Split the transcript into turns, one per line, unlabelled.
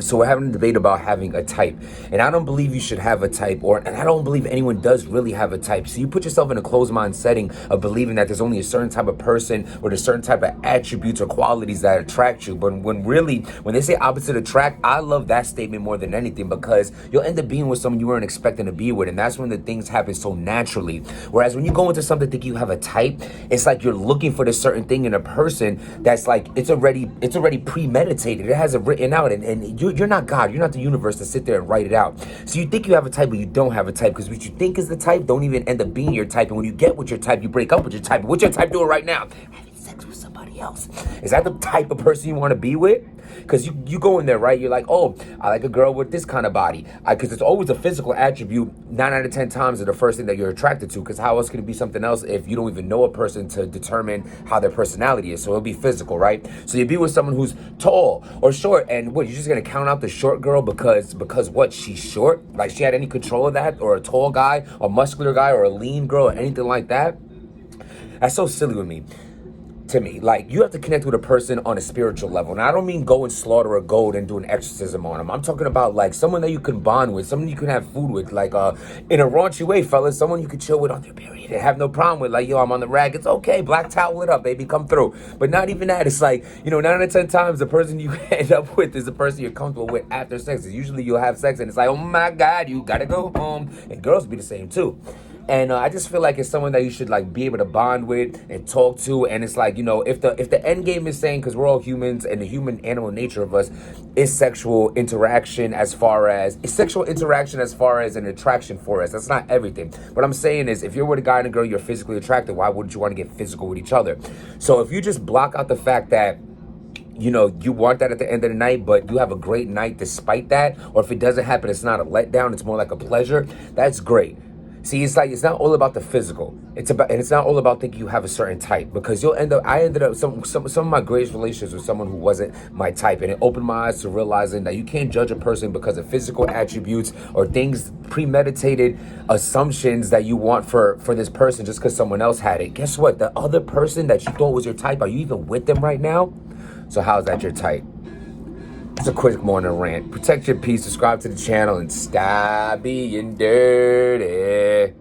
So we're having a debate about having a type, and I don't believe you should have a type, and I don't believe anyone does really have a type. So you put yourself in a closed mind setting of believing that there's only a certain type of person or there's certain type of attributes or qualities that attract you. But when they say opposite attract, I love that statement more than anything, because you'll end up being with someone you weren't expecting to be with, and that's when the things happen so naturally. Whereas when you go into something thinking you have a type, it's like you're looking for this certain thing in a person that's like it's already premeditated. It has it written out, and you're not God. You're not the universe to sit there and write it out. So you think you have a type, but you don't have a type, because what you think is the type don't even end up being your type. And when you get with your type, you break up with your type. And what's your type doing right now? Having sex with somebody else. Is that the type of person you want to be with? Because you go in there, right? You're like, oh, I like a girl with this kind of body. Because it's always a physical attribute. 9 out of 10 times are the first thing that you're attracted to. Because how else can it be something else if you don't even know a person to determine how their personality is? So it'll be physical, right? So you'll be with someone who's tall or short. And what, you're just going to count out the short girl because what? She's short? Like she had any control of that? Or a tall guy, a muscular guy, or a lean girl, or anything like that? That's so silly with me. To me, like, you have to connect with a person on a spiritual level. And I don't mean go and slaughter a goat and do an exorcism on them. I'm talking about like someone that you can bond with, someone you can have food with, like in a raunchy way, fellas, someone you can chill with on their period and have no problem with. Like, yo, I'm on the rag, it's okay, black towel it up, baby, come through. But not even that. It's like, 9 out of 10 times the person you end up with is the person you're comfortable with after sex. Usually you'll have sex and it's like, oh my God, you gotta go home. And girls be the same too. And I just feel like it's someone that you should like be able to bond with and talk to. And it's like, if the end game is saying, because we're all humans and the human animal nature of us is sexual interaction as far as an attraction for us. That's not everything. What I'm saying is, if you're with a guy and a girl, you're physically attracted, why wouldn't you want to get physical with each other? So if you just block out the fact that you want that at the end of the night, but you have a great night despite that, or if it doesn't happen, it's not a letdown, it's more like a pleasure, that's great. See, it's like, it's not all about the physical. It's not all about thinking you have a certain type, because I ended up, some of my greatest relationships with someone who wasn't my type. And it opened my eyes to realizing that you can't judge a person because of physical attributes or things, premeditated assumptions that you want for this person just because someone else had it. Guess what? The other person that you thought was your type, are you even with them right now? So how is that your type? It's a quick morning rant. Protect your peace, subscribe to the channel, and stop being dirty.